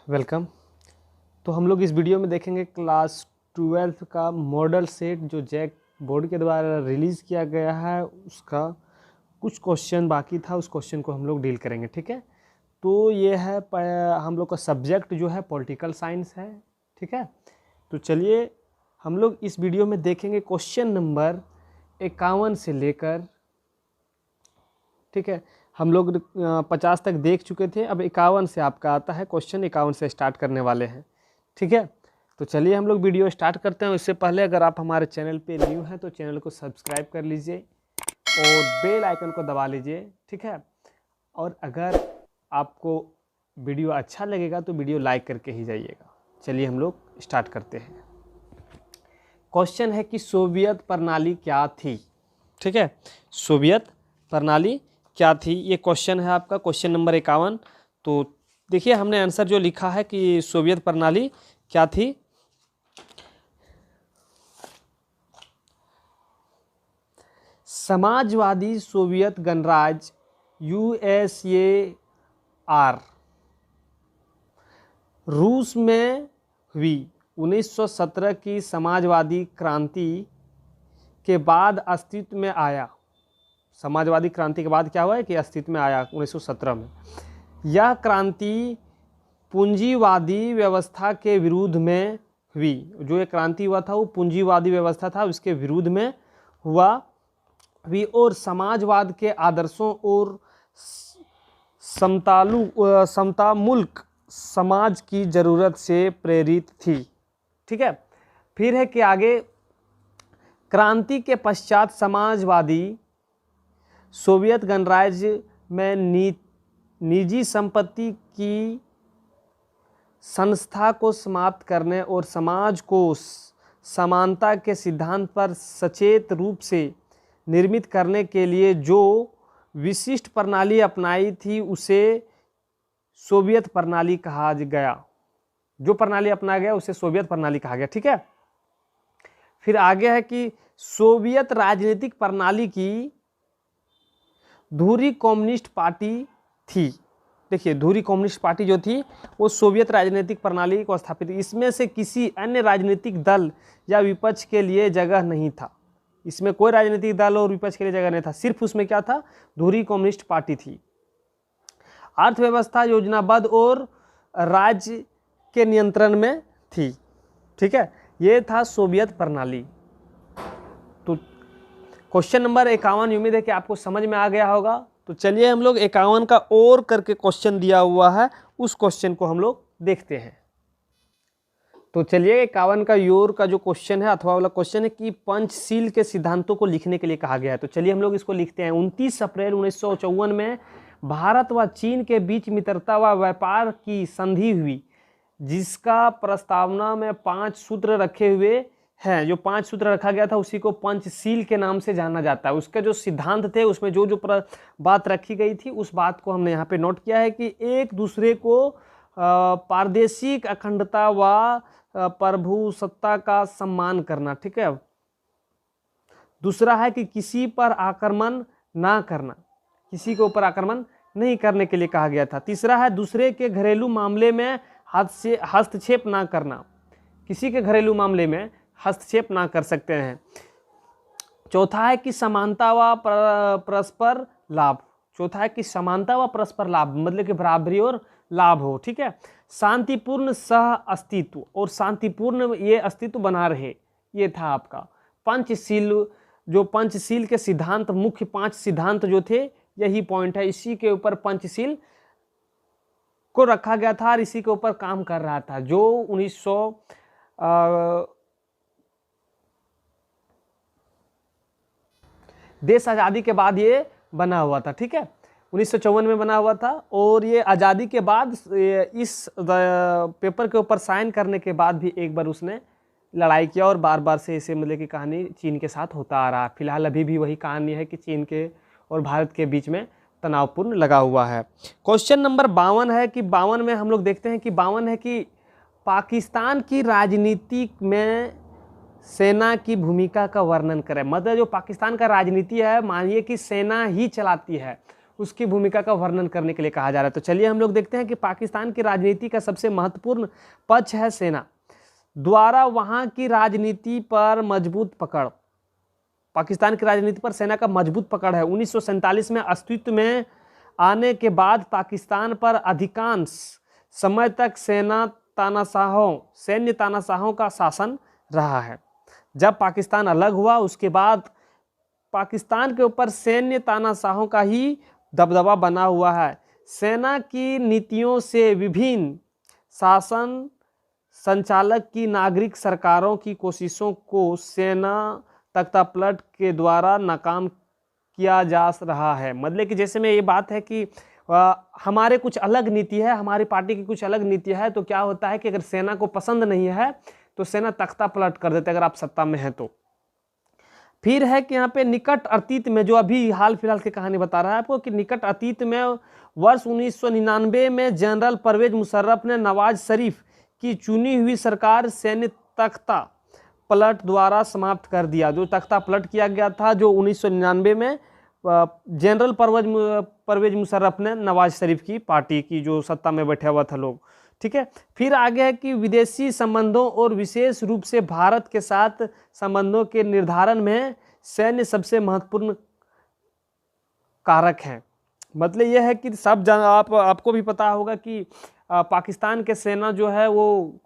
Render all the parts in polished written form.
Welcome. तो हम लोग इस वीडियो में देखेंगे क्लास 12 का मॉडल सेट जो जैक बोर्ड के द्वारा रिलीज़ किया गया है, उसका कुछ क्वेश्चन बाकी था, उस क्वेश्चन को हम लोग डील करेंगे। ठीक है, तो ये है हम लोग का सब्जेक्ट जो है पॉलिटिकल साइंस है। ठीक है, तो चलिए हम लोग इस वीडियो में देखेंगे क्वेश्चन नंबर 51 से लेकर, ठीक है, हम लोग 50 तक देख चुके थे। अब 51 से आपका आता है क्वेश्चन, 51 से स्टार्ट करने वाले हैं। ठीक है, तो चलिए हम लोग वीडियो स्टार्ट करते हैं। इससे पहले अगर आप हमारे चैनल पे न्यू हैं तो चैनल को सब्सक्राइब कर लीजिए और बेल आइकन को दबा लीजिए। ठीक है, और अगर आपको वीडियो अच्छा लगेगा तो वीडियो लाइक करके ही जाइएगा। चलिए हम लोग स्टार्ट करते हैं। क्वेश्चन है कि सोवियत प्रणाली क्या थी। ठीक है, सोवियत प्रणाली क्या थी, ये क्वेश्चन है आपका, क्वेश्चन नंबर 51। तो देखिए हमने आंसर जो लिखा है कि सोवियत प्रणाली क्या थी। समाजवादी सोवियत गणराज्य USSR रूस में हुई 1917 की समाजवादी क्रांति के बाद अस्तित्व में आया। समाजवादी क्रांति के बाद क्या हुआ है कि अस्तित्व में आया 1917 में। यह क्रांति पूंजीवादी व्यवस्था के विरुद्ध में हुई। जो ये क्रांति हुआ था वो पूंजीवादी व्यवस्था था, उसके विरुद्ध में हुआ भी, और समाजवाद के आदर्शों और समतामुल्क समाज की जरूरत से प्रेरित थी। ठीक है, फिर है कि आगे क्रांति के पश्चात समाजवादी सोवियत गणराज्य में निजी संपत्ति की संस्था को समाप्त करने और समाज को समानता के सिद्धांत पर सचेत रूप से निर्मित करने के लिए जो विशिष्ट प्रणाली अपनाई थी उसे सोवियत प्रणाली कहा गया। जो प्रणाली अपनाया गया उसे सोवियत प्रणाली कहा गया। ठीक है, फिर आगे है कि सोवियत राजनीतिक प्रणाली की धुरी कम्युनिस्ट पार्टी थी। देखिए धुरी कम्युनिस्ट पार्टी जो थी वो सोवियत राजनीतिक प्रणाली को स्थापित, इसमें से किसी अन्य राजनीतिक दल या विपक्ष के लिए जगह नहीं था। इसमें कोई राजनीतिक दल और विपक्ष के लिए जगह नहीं था, सिर्फ उसमें क्या था, धुरी कम्युनिस्ट पार्टी थी। अर्थव्यवस्था योजनाबद्ध और राज्य के नियंत्रण में थी। ठीक है, ये था सोवियत प्रणाली। तो क्वेश्चन नंबर 51 उम्मीद है कि आपको समझ में आ गया होगा। तो चलिए हम लोग 51 का और करके क्वेश्चन दिया हुआ है, उस क्वेश्चन को हम लोग देखते हैं। तो चलिए 51 का योर का जो क्वेश्चन है अथवा वाला क्वेश्चन है कि पंचशील के सिद्धांतों को लिखने के लिए कहा गया है। तो चलिए हम लोग इसको लिखते हैं। 29 अप्रैल 1954 में भारत व चीन के बीच मित्रता व व्यापार की संधि हुई, जिसका प्रस्तावना में 5 सूत्र रखे हुए हैं। जो 5 सूत्र रखा गया था उसी को पंचशील के नाम से जाना जाता है। उसके जो सिद्धांत थे उसमें जो जो बात रखी गई थी उस बात को हमने यहाँ पे नोट किया है कि एक दूसरे को प्रादेशिक अखंडता व प्रभुसत्ता का सम्मान करना। ठीक है, दूसरा है कि किसी पर आक्रमण ना करना, किसी के ऊपर आक्रमण नहीं करने के लिए कहा गया था। तीसरा है दूसरे के घरेलू मामले में हस्तक्षेप ना करना, किसी के घरेलू मामले में हस्तक्षेप ना कर सकते हैं। चौथा है कि समानता व परस्पर लाभ, चौथा है कि समानता व परस्पर लाभ मतलब कि बराबरी और लाभ हो। ठीक है, शांतिपूर्ण सह अस्तित्व और शांतिपूर्ण ये अस्तित्व बना रहे, ये था आपका पंचशील। जो पंचशील के सिद्धांत, मुख्य 5 सिद्धांत जो थे, यही पॉइंट है। इसी के ऊपर पंचशील को रखा गया था और इसी के ऊपर काम कर रहा था, जो 1900 देश आज़ादी के बाद ये बना हुआ था। ठीक है, 1954 में बना हुआ था और ये आज़ादी के बाद इस पेपर के ऊपर साइन करने के बाद भी एक बार उसने लड़ाई किया और बार बार से इसे मतलब की कहानी चीन के साथ होता आ रहा। फिलहाल अभी भी वही कहानी है कि चीन के और भारत के बीच में तनावपूर्ण लगा हुआ है। क्वेश्चन नंबर 52 है कि 52 में हम लोग देखते हैं कि 52 है कि पाकिस्तान की राजनीति में सेना की भूमिका का वर्णन करें। मतलब जो पाकिस्तान का राजनीति है, मानिए कि सेना ही चलाती है, उसकी भूमिका का वर्णन करने के लिए कहा जा रहा है। तो चलिए हम लोग देखते हैं कि पाकिस्तान की राजनीति का सबसे महत्वपूर्ण पक्ष है सेना द्वारा वहाँ की राजनीति पर मजबूत पकड़। पाकिस्तान की राजनीति पर सेना का मजबूत पकड़ है। 1947 में अस्तित्व में आने के बाद पाकिस्तान पर अधिकांश समय तक सैन्य तानाशाहों का शासन रहा है। जब पाकिस्तान अलग हुआ उसके बाद पाकिस्तान के ऊपर सैन्य तानाशाहों का ही दबदबा बना हुआ है। सेना की नीतियों से विभिन्न शासन संचालक की नागरिक सरकारों की कोशिशों को सेना तख्तापलट के द्वारा नाकाम किया जा रहा है। मतलब कि जैसे में ये बात है कि हमारे कुछ अलग नीति है, हमारी पार्टी की कुछ अलग नीति है, तो क्या होता है कि अगर सेना को पसंद नहीं है तो सेना तख्ता पलट कर देते अगर आप सत्ता में हैं तो। फिर है कि यहाँ पे निकट अतीत में, जो अभी हाल फिलहाल की कहानी बता रहा है आपको, कि निकट अतीत में वर्ष 1999 में जनरल परवेज मुशर्रफ ने नवाज शरीफ की चुनी हुई सरकार सैन्य तख्ता पलट द्वारा समाप्त कर दिया। जो तख्ता पलट किया गया था जो 1999 में जनरल परवेज मुशर्रफ ने नवाज शरीफ की पार्टी की जो सत्ता में बैठा हुआ था लोग, ठीक है। फिर आगे है कि विदेशी संबंधों और विशेष रूप से भारत के साथ संबंधों के निर्धारण में सैन्य सबसे महत्वपूर्ण कारक है। मतलब यह है कि सब आपको भी पता होगा कि पाकिस्तान के सेना जो है वो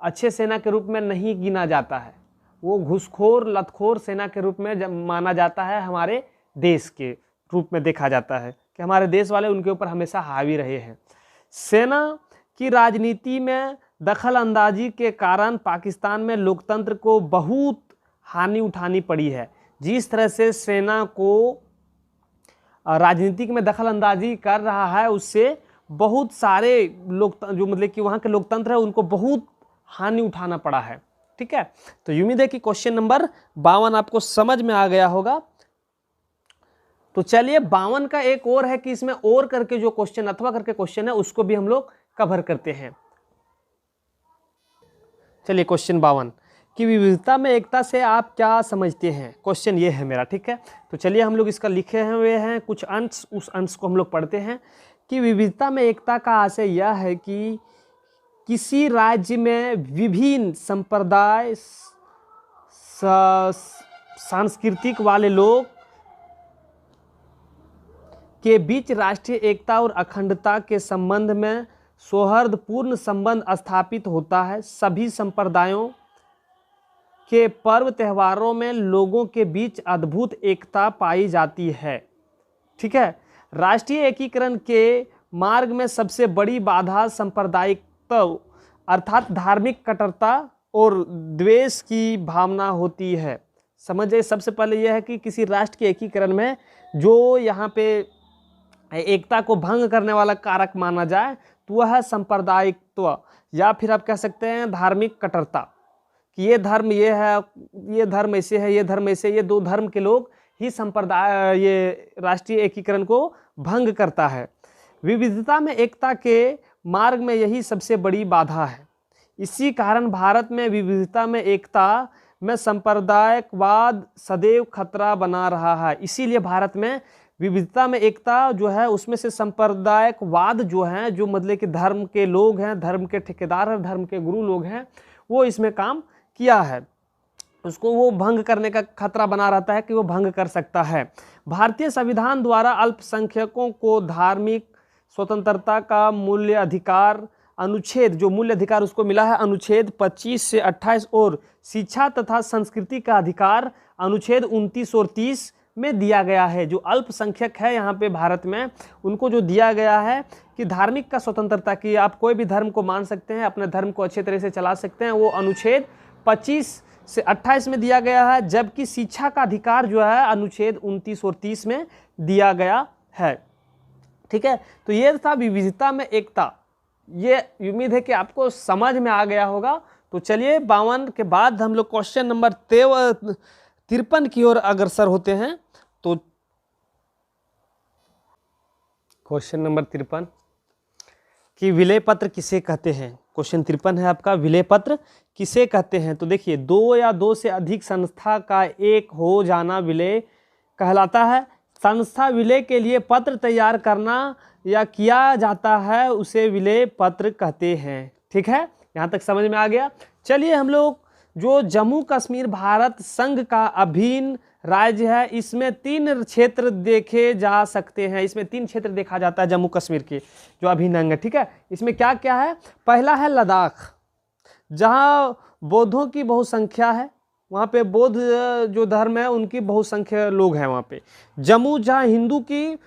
अच्छे सेना के रूप में नहीं गिना जाता है, वो घुसखोर लतखोर सेना के रूप में माना जाता है। हमारे देश के रूप में देखा जाता है कि हमारे देश वाले उनके ऊपर हमेशा हावी रहे हैं। सेना की राजनीति में दखल अंदाजी के कारण पाकिस्तान में लोकतंत्र को बहुत हानि उठानी पड़ी है। जिस तरह से सेना को राजनीतिक में दखल अंदाजी कर रहा है उससे बहुत सारे लोग जो मतलब कि वहाँ के लोकतंत्र है उनको बहुत हानि उठाना पड़ा है, ठीक है। तो उम्मीद है कि क्वेश्चन नंबर 52 आपको समझ में आ गया होगा। तो चलिए 52 का एक और है कि इसमें और करके जो क्वेश्चन अथवा करके क्वेश्चन है उसको भी हम लोग कवर करते हैं। चलिए क्वेश्चन 52 कि विविधता में एकता से आप क्या समझते हैं, क्वेश्चन ये है मेरा, ठीक है। तो चलिए हम लोग इसका लिखे हुए हैं कुछ अंश, उस अंश को हम लोग पढ़ते हैं कि विविधता में एकता का आशय यह है कि किसी राज्य में विभिन्न संप्रदाय सांस्कृतिक वाले लोग के बीच राष्ट्रीय एकता और अखंडता के संबंध में सौहार्दपूर्ण संबंध स्थापित होता है। सभी संप्रदायों के पर्व त्योहारों में लोगों के बीच अद्भुत एकता पाई जाती है, ठीक है। राष्ट्रीय एकीकरण के मार्ग में सबसे बड़ी बाधा सांप्रदायिकता अर्थात धार्मिक कट्टरता और द्वेष की भावना होती है। समझिए सबसे पहले यह है कि किसी राष्ट्र के एकीकरण में जो यहाँ पे एकता को भंग करने वाला कारक माना जाए तो वह है सांप्रदायिकत्व या फिर आप कह सकते हैं धार्मिक कट्टरता, कि ये धर्म ये है, ये धर्म ऐसे है, ये धर्म ऐसे, ये दो धर्म के लोग ही संप्रदाय ये राष्ट्रीय एकीकरण को भंग करता है। विविधता में एकता के मार्ग में यही सबसे बड़ी बाधा है। इसी कारण भारत में विविधता में एकता में सांप्रदायिकवाद सदैव खतरा बना रहा है। इसीलिए भारत में विविधता में एकता जो है उसमें से सांप्रदायिकवाद जो है, जो मतलब कि धर्म के लोग हैं, धर्म के ठेकेदार हैं, धर्म के गुरु लोग हैं, वो इसमें काम किया है, उसको वो भंग करने का खतरा बना रहता है कि वो भंग कर सकता है। भारतीय संविधान द्वारा अल्पसंख्यकों को धार्मिक स्वतंत्रता का मूल्य अधिकार अनुच्छेद, जो मूल्य अधिकार उसको मिला है अनुच्छेद 25 से 28 और शिक्षा तथा संस्कृति का अधिकार अनुच्छेद 29 और 30 में दिया गया है। जो अल्पसंख्यक है यहाँ पे भारत में उनको जो दिया गया है कि धार्मिक का स्वतंत्रता की, आप कोई भी धर्म को मान सकते हैं, अपने धर्म को अच्छे तरह से चला सकते हैं, वो अनुच्छेद 25 से 28 में दिया गया है। जबकि शिक्षा का अधिकार जो है अनुच्छेद 29 और 30 में दिया गया है, ठीक है। तो ये था विविधता में एकता। ये उम्मीद है कि आपको समझ में आ गया होगा। तो चलिए 52 के बाद हम लोग क्वेश्चन नंबर 53 की ओर अग्रसर होते हैं। तो क्वेश्चन नंबर 53 कि विलय पत्र किसे कहते हैं। क्वेश्चन 53 है आपका, विलय पत्र किसे कहते हैं। तो देखिए, दो या दो से अधिक संस्था का एक हो जाना विलय कहलाता है। संस्था विलय के लिए पत्र तैयार करना या किया जाता है उसे विलय पत्र कहते हैं। ठीक है, यहाँ तक समझ में आ गया। चलिए हम लोग जो जम्मू कश्मीर भारत संघ का अभिन्न राज्य है, इसमें 3 क्षेत्र देखे जा सकते हैं। इसमें 3 क्षेत्र देखा जाता है जम्मू कश्मीर के जो अभिन्न अंग है। ठीक है, इसमें क्या क्या है? पहला है लद्दाख, जहाँ बौद्धों की बहुसंख्या है, वहाँ पे बौद्ध जो धर्म है उनकी बहुसंख्य लोग हैं वहाँ पे। जम्मू जहाँ हिंदू की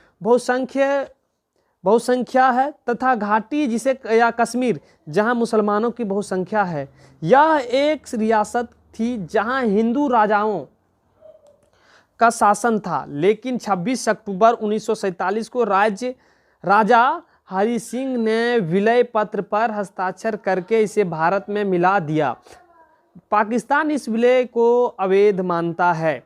बहुसंख्या है, तथा घाटी जिसे या कश्मीर जहाँ मुसलमानों की बहुसंख्या है। यह एक रियासत थी जहाँ हिंदू राजाओं का शासन था, लेकिन 26 अक्टूबर 1947 को राजा हरि सिंह ने विलय पत्र पर हस्ताक्षर करके इसे भारत में मिला दिया। पाकिस्तान इस विलय को अवैध मानता है।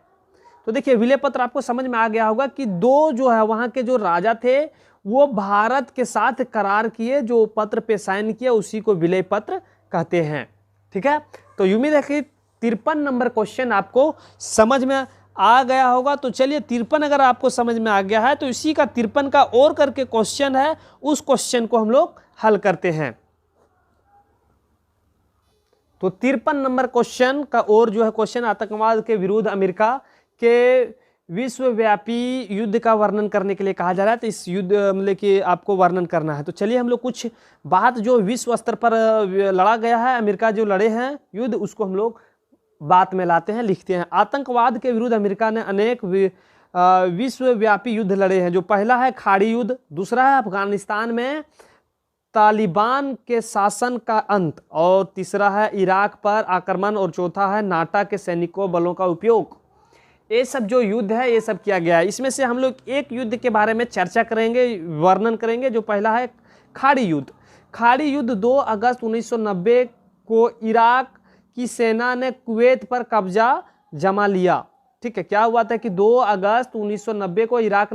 तो देखिए विलय पत्र आपको समझ में आ गया होगा कि 2 जो है वहाँ के जो राजा थे वो भारत के साथ करार किए, जो पत्र पे साइन किया उसी को विलय पत्र कहते हैं। ठीक है, तो उम्मीद है कि 53 नंबर क्वेश्चन आपको समझ में आ गया होगा। तो चलिए 53 अगर आपको समझ में आ गया है तो इसी का 53 का और करके क्वेश्चन है, उस क्वेश्चन को हम लोग हल करते हैं। तो 53 नंबर क्वेश्चन का और जो है क्वेश्चन आतंकवाद के विरुद्ध अमेरिका के विश्वव्यापी युद्ध का वर्णन करने के लिए कहा जा रहा है। तो इस युद्ध मतलब कि आपको वर्णन करना है। तो चलिए हम लोग कुछ बात जो विश्व स्तर पर लड़ा गया है, अमेरिका जो लड़े हैं युद्ध, उसको हम लोग बात में लाते हैं, लिखते हैं। आतंकवाद के विरुद्ध अमेरिका ने अनेक विश्वव्यापी युद्ध लड़े हैं। जो पहला है खाड़ी युद्ध, दूसरा है अफगानिस्तान में तालिबान के शासन का अंत, और तीसरा है इराक पर आक्रमण, और चौथा है नाटा के सैनिकों बलों का उपयोग। ये सब जो युद्ध है ये सब किया गया है। इसमें से हम लोग एक युद्ध के बारे में चर्चा करेंगे, वर्णन करेंगे, जो पहला है खाड़ी युद्ध। खाड़ी युद्ध 2 अगस्त 1990 को इराक की सेना ने कुवैत पर कब्जा जमा लिया। ठीक है, क्या हुआ था कि 2 अगस्त 1990 को इराक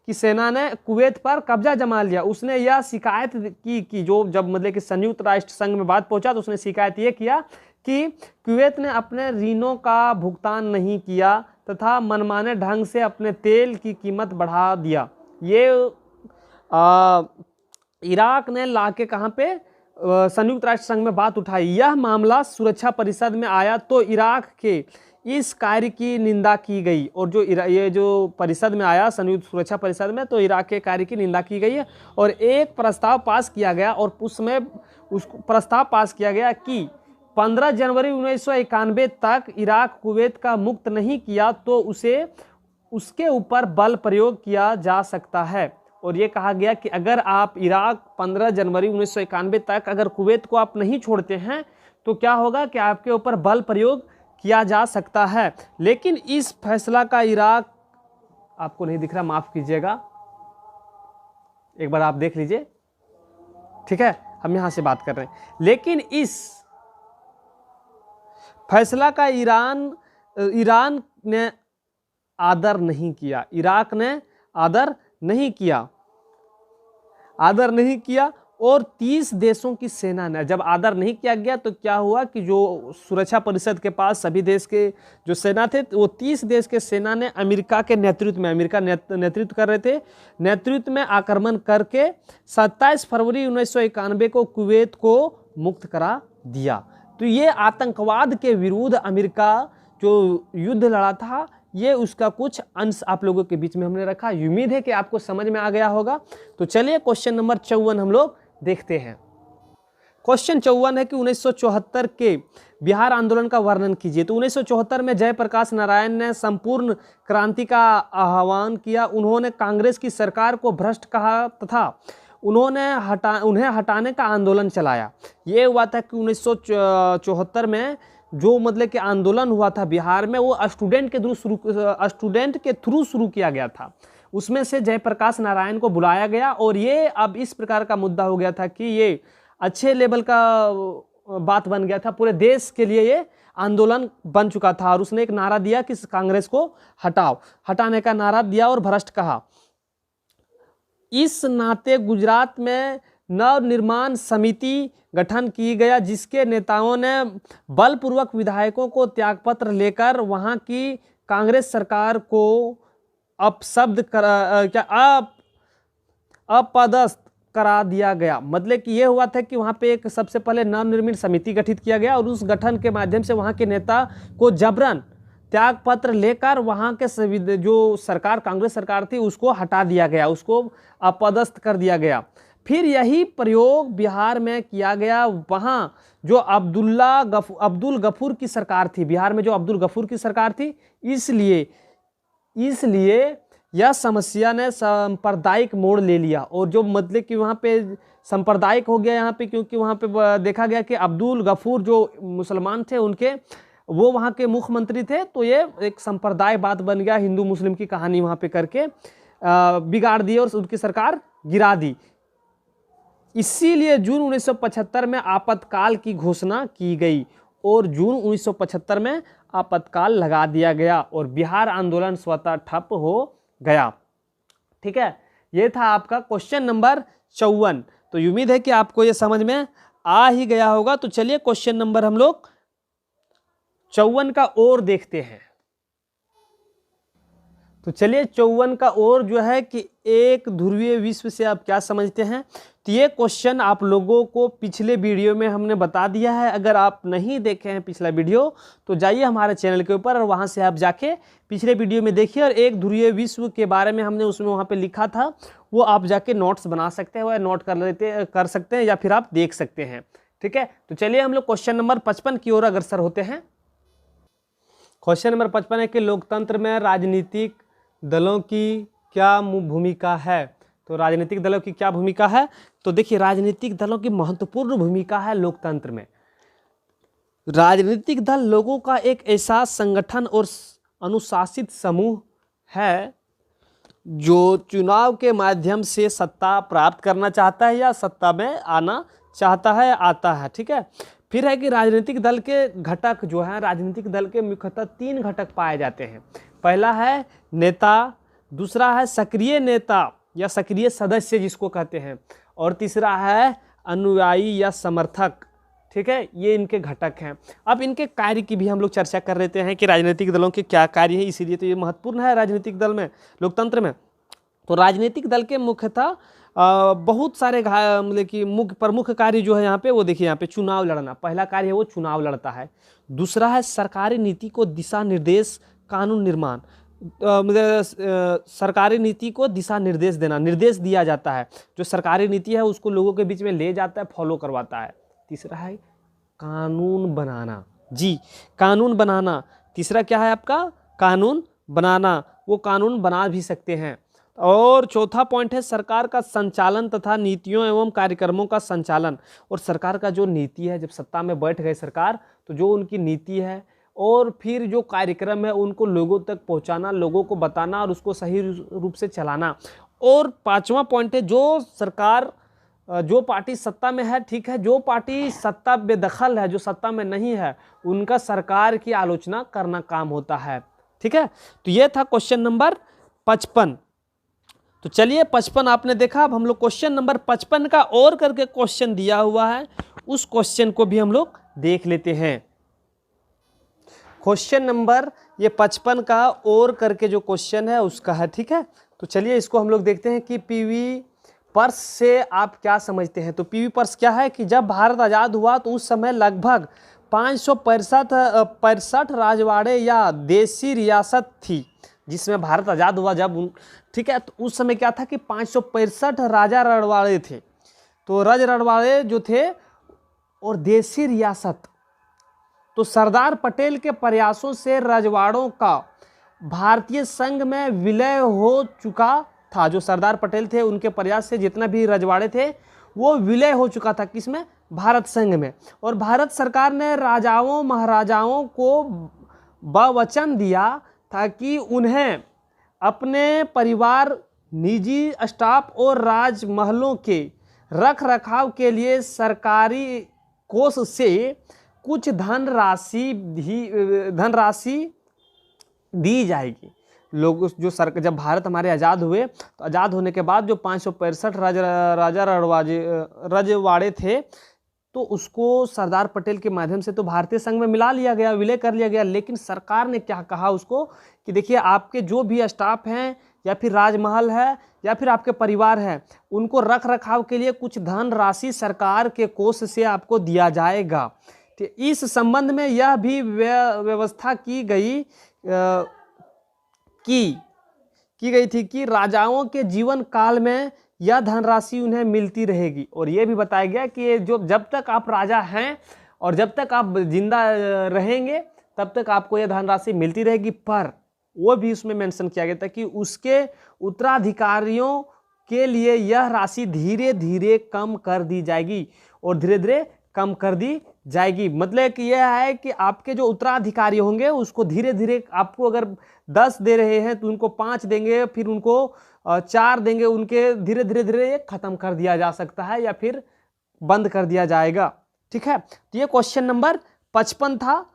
की सेना ने कुवैत पर कब्जा जमा लिया। उसने यह शिकायत की कि जो जब मतलब कि संयुक्त राष्ट्र संघ में बात पहुंचा तो उसने शिकायत ये किया कि कुवैत ने अपने ऋणों का भुगतान नहीं किया तथा मनमाने ढंग से अपने तेल की कीमत बढ़ा दिया। ये इराक ने लाके कहाँ पे संयुक्त राष्ट्र संघ में बात उठाई। यह मामला सुरक्षा परिषद में आया तो इराक के इस कार्य की निंदा की गई, और जो ये जो परिषद में आया संयुक्त सुरक्षा परिषद में, तो इराक के कार्य की निंदा की गई है और एक प्रस्ताव पास किया गया, और उसमें उस प्रस्ताव पास किया गया कि 15 जनवरी 1991 तक इराक कुवैत का मुक्त नहीं किया तो उसके ऊपर बल प्रयोग किया जा सकता है। और ये कहा गया कि अगर आप इराक 15 जनवरी 1991 तक अगर कुवैत को आप नहीं छोड़ते हैं तो क्या होगा कि आपके ऊपर बल प्रयोग किया जा सकता है। लेकिन इस फैसला का इराक, आपको नहीं दिख रहा, माफ कीजिएगा, एक बार आप देख लीजिए। ठीक है, हम यहां से बात कर रहे हैं। लेकिन इस फैसला का ईरान ने आदर नहीं किया, इराक ने आदर नहीं किया और 30 देशों की सेना ने, जब आदर नहीं किया गया तो क्या हुआ कि जो सुरक्षा परिषद के पास सभी देश के जो सेना थे वो 30 देश के सेना ने अमेरिका के नेतृत्व में, अमेरिका नेतृत्व कर रहे थे, नेतृत्व में आक्रमण करके 27 फरवरी 1991 को कुवैत को मुक्त करा दिया। तो ये आतंकवाद के विरुद्ध अमेरिका जो युद्ध लड़ा था, ये उसका कुछ अंश आप लोगों के बीच में हमने रखा। उम्मीद है कि आपको समझ में आ गया होगा। तो चलिए क्वेश्चन नंबर 54 हम लोग देखते हैं। क्वेश्चन 54 है कि 1974 के बिहार आंदोलन का वर्णन कीजिए। तो 1974 में जयप्रकाश नारायण ने संपूर्ण क्रांति का आह्वान किया। उन्होंने कांग्रेस की सरकार को भ्रष्ट कहा तथा उन्हें हटाने का आंदोलन चलाया। ये हुआ था कि 1974 में जो मतलब कि आंदोलन हुआ था बिहार में, वो स्टूडेंट के थ्रू शुरू किया गया था। उसमें से जयप्रकाश नारायण को बुलाया गया और ये अब इस प्रकार का मुद्दा हो गया था कि ये अच्छे लेवल का बात बन गया था, पूरे देश के लिए ये आंदोलन बन चुका था। और उसने एक नारा दिया कि कांग्रेस को हटाने का नारा दिया और भ्रष्ट कहा। इस नाते गुजरात में नव निर्माण समिति गठन की गया, जिसके नेताओं ने बलपूर्वक विधायकों को त्यागपत्र लेकर वहां की कांग्रेस सरकार को अपशब्द अपदस्थ करा दिया गया। मतलब कि ये हुआ था कि वहाँ पे एक सबसे पहले नवनिर्मित समिति गठित किया गया और उस गठन के माध्यम से वहाँ के नेता को जबरन त्याग पत्र लेकर वहाँ के जो सरकार, कांग्रेस सरकार थी, उसको हटा दिया गया, उसको अपदस्थ कर दिया गया। फिर यही प्रयोग बिहार में किया गया। वहाँ जो अब्दुल गफूर की सरकार थी, बिहार में जो अब्दुल गफूर की सरकार थी, इसलिए यह समस्या ने सांप्रदायिक मोड़ ले लिया। और जो मतलब कि वहाँ पे सांप्रदायिक हो गया यहाँ पे, क्योंकि वहाँ पे देखा गया कि अब्दुल गफूर जो मुसलमान थे, उनके वो वहाँ के मुख्यमंत्री थे, तो ये एक संप्रदाय बात बन गया। हिंदू मुस्लिम की कहानी वहाँ पे करके बिगाड़ दी और उनकी सरकार गिरा दी। इसीलिए जून 1975 में आपातकाल की घोषणा की गई और जून 1975 में आपातकाल लगा दिया गया और बिहार आंदोलन स्वतः ठप हो गया। ठीक है, ये था आपका क्वेश्चन नंबर 54। तो उम्मीद है कि आपको ये समझ में आ ही गया होगा। तो चलिए क्वेश्चन नंबर हम लोग 54 का और देखते हैं। तो चलिए 54 का और जो है कि एक ध्रुवीय विश्व से आप क्या समझते हैं। तो ये क्वेश्चन आप लोगों को पिछले वीडियो में हमने बता दिया है। अगर आप नहीं देखे हैं पिछला वीडियो तो जाइए हमारे चैनल के ऊपर और वहाँ से आप जाके पिछले वीडियो में देखिए। और एक ध्रुवीय विश्व के बारे में हमने उसमें वहाँ पे लिखा था, वो आप जाके नोट्स बना सकते हैं, वह नोट कर सकते हैं या फिर आप देख सकते हैं। ठीक है, तो चलिए हम लोग क्वेश्चन नंबर 55 की ओर अग्रसर होते हैं। क्वेश्चन नंबर 55 है कि लोकतंत्र में राजनीतिक दलों की क्या भूमिका है। तो राजनीतिक दलों की क्या भूमिका है, तो देखिए राजनीतिक दलों की महत्वपूर्ण भूमिका है लोकतंत्र में। राजनीतिक दल लोगों का एक ऐसा संगठन और अनुशासित समूह है जो चुनाव के माध्यम से सत्ता प्राप्त करना चाहता है या सत्ता में आना चाहता है, आता है। ठीक है, फिर है कि राजनीतिक दल के घटक जो हैं, राजनीतिक दल के मुख्यतः 3 घटक पाए जाते हैं। पहला है नेता, दूसरा है सक्रिय नेता या सक्रिय सदस्य जिसको कहते हैं, और तीसरा है अनुयायी या समर्थक। ठीक है, ये इनके घटक हैं। अब इनके कार्य की भी हम लोग चर्चा कर लेते हैं कि राजनीतिक दलों के क्या कार्य हैं, इसीलिए तो ये महत्वपूर्ण है राजनीतिक दल में, लोकतंत्र में। तो राजनीतिक दल के मुख्यतः बहुत सारे मतलब कि प्रमुख कार्य जो है यहाँ पे, वो देखिए यहाँ पे चुनाव लड़ना पहला कार्य है, वो चुनाव लड़ता है। दूसरा है सरकारी नीति को दिशा निर्देश, कानून निर्माण, सरकारी नीति को दिशा निर्देश देना, निर्देश दिया जाता है। जो सरकारी नीति है उसको लोगों के बीच में ले जाता है, फॉलो करवाता है। तीसरा है कानून बनाना, जी कानून बनाना। तीसरा क्या है आपका, कानून बनाना, वो कानून बना भी सकते हैं। और चौथा पॉइंट है सरकार का संचालन तथा नीतियों एवं कार्यक्रमों का संचालन। और सरकार का जो नीति है, जब सत्ता में बैठ गए सरकार, तो जो उनकी नीति है और फिर जो कार्यक्रम है उनको लोगों तक पहुंचाना, लोगों को बताना और उसको सही रूप से चलाना। और पांचवा पॉइंट है जो सरकार, जो पार्टी सत्ता में है, ठीक है, जो पार्टी सत्ता बेदखल है, जो सत्ता में नहीं है, उनका सरकार की आलोचना करना काम होता है। ठीक है, तो ये था क्वेश्चन नंबर 55। तो चलिए 55 आपने देखा। अब हम लोग क्वेश्चन नंबर 55 का और करके क्वेश्चन दिया हुआ है, उस क्वेश्चन को भी हम लोग देख लेते हैं। क्वेश्चन नंबर ये 55 का और करके जो क्वेश्चन है उसका है। ठीक है, तो चलिए इसको हम लोग देखते हैं कि पीवी पर्स से आप क्या समझते हैं। तो पीवी पर्स क्या है कि जब भारत आज़ाद हुआ तो उस समय लगभग 565 राजवाड़े या देसी रियासत थी जिसमें भारत आज़ाद हुआ जब, ठीक है। तो उस समय क्या था कि 565 राजा रड़वाड़े थे, तो रज रड़वाड़े जो थे और देसी रियासत। तो सरदार पटेल के प्रयासों से रजवाड़ों का भारतीय संघ में विलय हो चुका था। जो सरदार पटेल थे उनके प्रयास से जितना भी रजवाड़े थे वो विलय हो चुका था, किसमें, भारत संघ में। और भारत सरकार ने राजाओं महाराजाओं को बवचन दिया था कि उन्हें अपने परिवार, निजी स्टाफ और राजमहलों के रख रखाव के लिए सरकारी कोष से कुछ धनराशि दी जाएगी। लोग जो जब भारत हमारे आज़ाद हुए तो आज़ाद होने के बाद जो 565 राजा रजवाड़े थे, तो उसको सरदार पटेल के माध्यम से तो भारतीय संघ में मिला लिया गया, विलय कर लिया गया। लेकिन सरकार ने क्या कहा उसको कि देखिए आपके जो भी स्टाफ हैं या फिर राजमहल है या फिर आपके परिवार है, उनको रख रखाव के लिए कुछ धन राशि सरकार के कोष से आपको दिया जाएगा। तो इस संबंध में यह भी व्यवस्था की गई थी कि राजाओं के जीवन काल में यह धनराशि उन्हें मिलती रहेगी। और यह भी बताया गया कि जो जब तक आप राजा हैं और जब तक आप जिंदा रहेंगे तब तक आपको यह धनराशि मिलती रहेगी। पर वो भी उसमें मेंशन किया गया था कि उसके उत्तराधिकारियों के लिए यह राशि धीरे धीरे कम कर दी जाएगी और धीरे धीरे कम कर दी जाएगी। मतलब कि यह है कि आपके जो उत्तराधिकारी होंगे उसको धीरे धीरे, आपको अगर 10 दे रहे हैं तो उनको 5 देंगे, फिर उनको 4 देंगे, उनके धीरे धीरे धीरे खत्म कर दिया जा सकता है या फिर बंद कर दिया जाएगा। ठीक है, तो ये क्वेश्चन नंबर 55 था।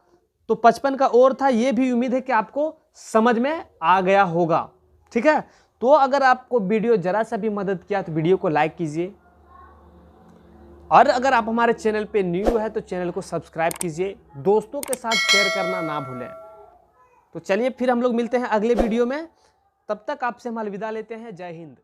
तो 55 का और था, ये भी उम्मीद है कि आपको समझ में आ गया होगा। ठीक है, तो अगर आपको वीडियो जरा सा भी मदद किया तो वीडियो को लाइक कीजिए, और अगर आप हमारे चैनल पे न्यू है तो चैनल को सब्सक्राइब कीजिए, दोस्तों के साथ शेयर करना ना भूलें। तो चलिए फिर हम लोग मिलते हैं अगले वीडियो में, तब तक आपसे हम अलविदा लेते हैं। जय हिंद।